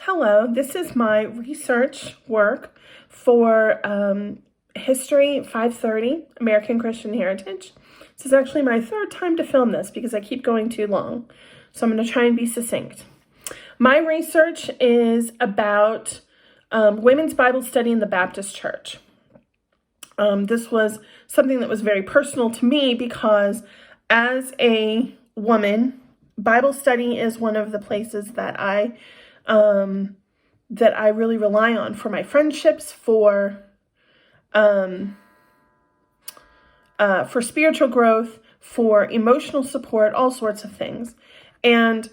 Hello, this is my research work for History 530, American Christian Heritage. This is actually my third time to film this because I keep going too long, so I'm going to try and be succinct. My research is about women's Bible study in the Baptist Church. This was something that was very personal to me because as a woman, Bible study is one of the places that I really rely on for my friendships, for spiritual growth, for emotional support, all sorts of things. And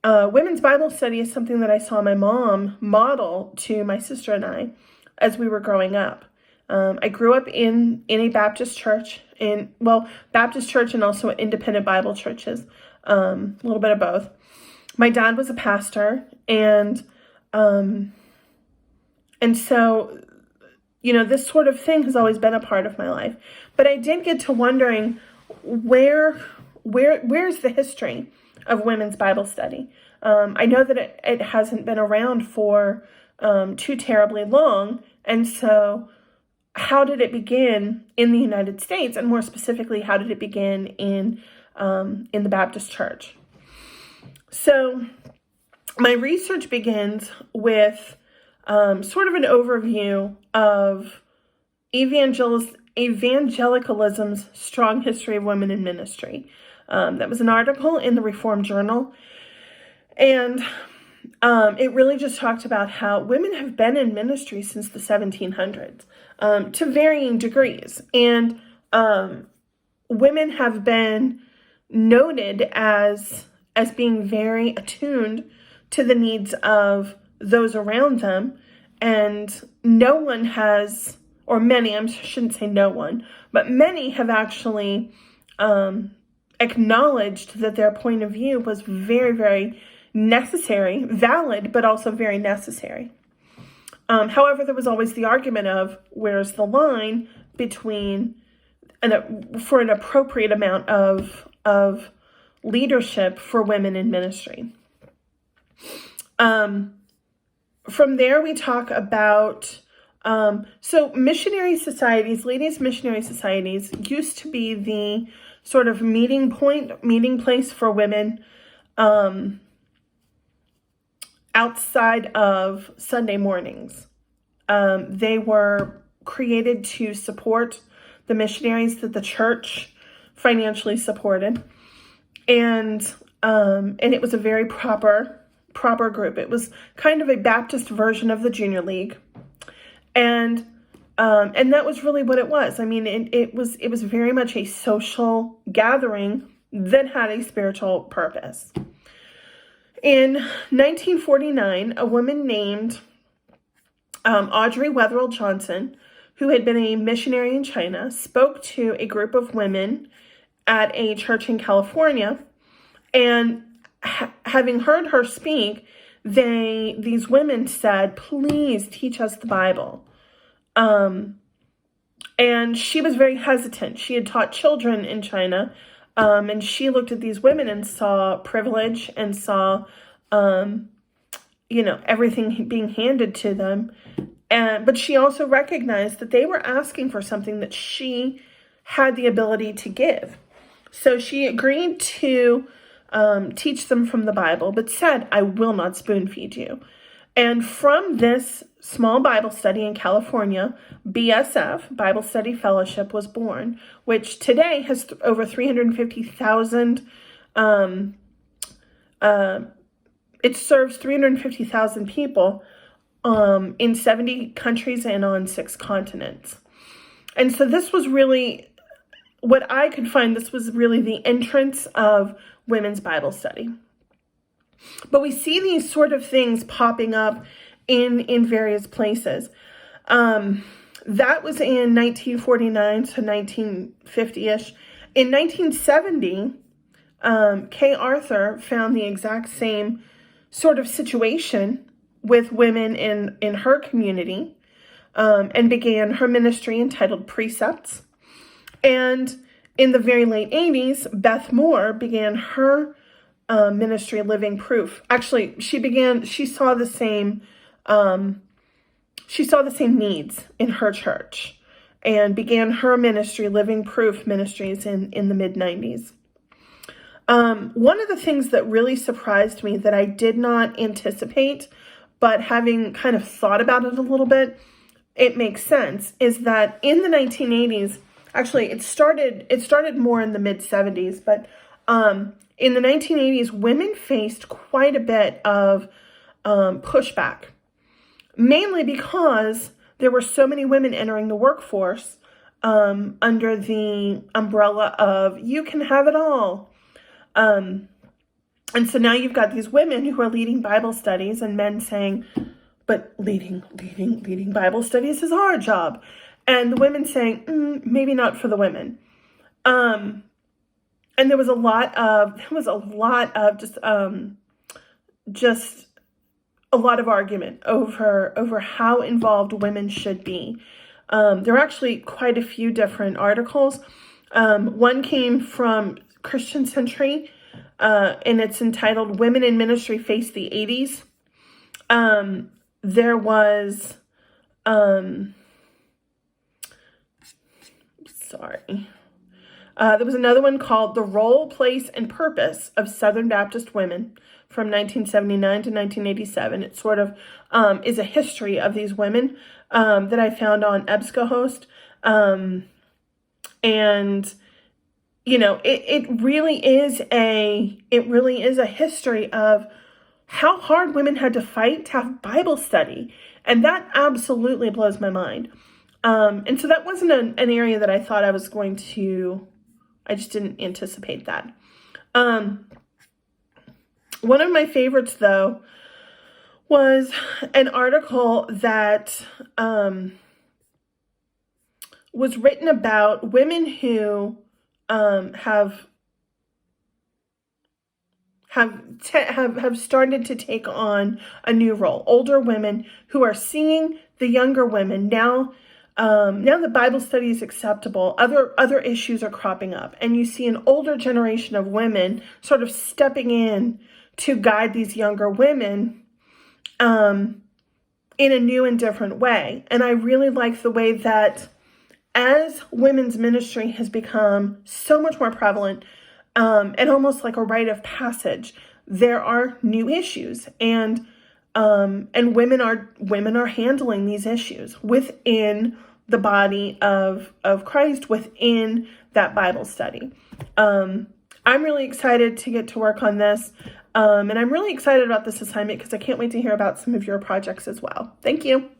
women's Bible study is something that I saw my mom model to my sister and I as we were growing up. I grew up in a Baptist church, Baptist church and also independent Bible churches, a little bit of both. My dad was a pastor, and so, this sort of thing has always been a part of my life. But I did get to wondering where's the history of women's Bible study? I know that it hasn't been around for too terribly long, and so how did it begin in the United States, and more specifically, how did it begin in the Baptist Church? So my research begins with sort of an overview of evangelicalism's strong history of women in ministry. That was an article in the Reformed Journal, and it really just talked about how women have been in ministry since the 1700s to varying degrees, and women have been noted as being very attuned to the needs of those around them, and no one has, or many, I shouldn't say no one, but many have actually acknowledged that their point of view was very, very necessary, valid, but also very necessary. However, there was always the argument of where's the line between for an appropriate amount of leadership for women in ministry. From there, we talk about, so missionary societies, ladies' missionary societies used to be the sort of meeting place for women outside of Sunday mornings. They were created to support the missionaries that the church financially supported. And it was a very proper group. It was kind of a Baptist version of the Junior League. And that was really what it was. I mean, it was very much a social gathering that had a spiritual purpose. In 1949, a woman named Audrey Wetherell Johnson, who had been a missionary in China, spoke to a group of women at a church in California, and having heard her speak, these women said, "Please teach us the Bible." And she was very hesitant. She had taught children in China, and she looked at these women and saw privilege and saw, everything being handed to them. But she also recognized that they were asking for something that she had the ability to give. So she agreed to teach them from the Bible, but said, "I will not spoon feed you." And from this small Bible study in California, BSF, Bible Study Fellowship, was born, which today has over 350,000, it serves 350,000 people in 70 countries and on 6 continents. And so this was really, what I could find, this was really the entrance of women's Bible study. But we see these sort of things popping up in various places. That was in 1949 to 1950-ish. In 1970, Kay Arthur found the exact same sort of situation with women in her community, and began her ministry entitled Precepts. And in the very late 80s, Beth Moore began her ministry, Living Proof. Actually, she saw the same needs in her church and began her ministry, Living Proof Ministries, in the mid-90s. One of the things that really surprised me that I did not anticipate, but having kind of thought about it a little bit, it makes sense, is that in the 1980s, actually it started more in the mid-70s, but in the 1980s, women faced quite a bit of pushback, mainly because there were so many women entering the workforce under the umbrella of you can have it all. And so now you've got these women who are leading Bible studies and men saying, but leading Bible studies is our job. And the women saying, maybe not for the women. And there was a lot of just a lot of argument over how involved women should be. There are actually quite a few different articles. One came from Christian Century, and it's entitled "Women in Ministry Face the 80s." There was, there was another one called "The Role, Place, and Purpose of Southern Baptist Women" from 1979 to 1987. It sort of is a history of these women that I found on EBSCOhost. And you know, it really is a history of how hard women had to fight to have Bible study. And that absolutely blows my mind. And so that wasn't an area that I thought I was going to, I just didn't anticipate that. One of my favorites, though, was an article that was written about women who have started to take on a new role. Older women who are seeing the younger women now. Now the Bible study is acceptable. Other issues are cropping up, and you see an older generation of women sort of stepping in to guide these younger women in a new and different way. And I really like the way that as women's ministry has become so much more prevalent and almost like a rite of passage, there are new issues, and women are handling these issues within the body of Christ, within that Bible study. I'm really excited to get to work on this. And I'm really excited about this assignment because I can't wait to hear about some of your projects as well. Thank you.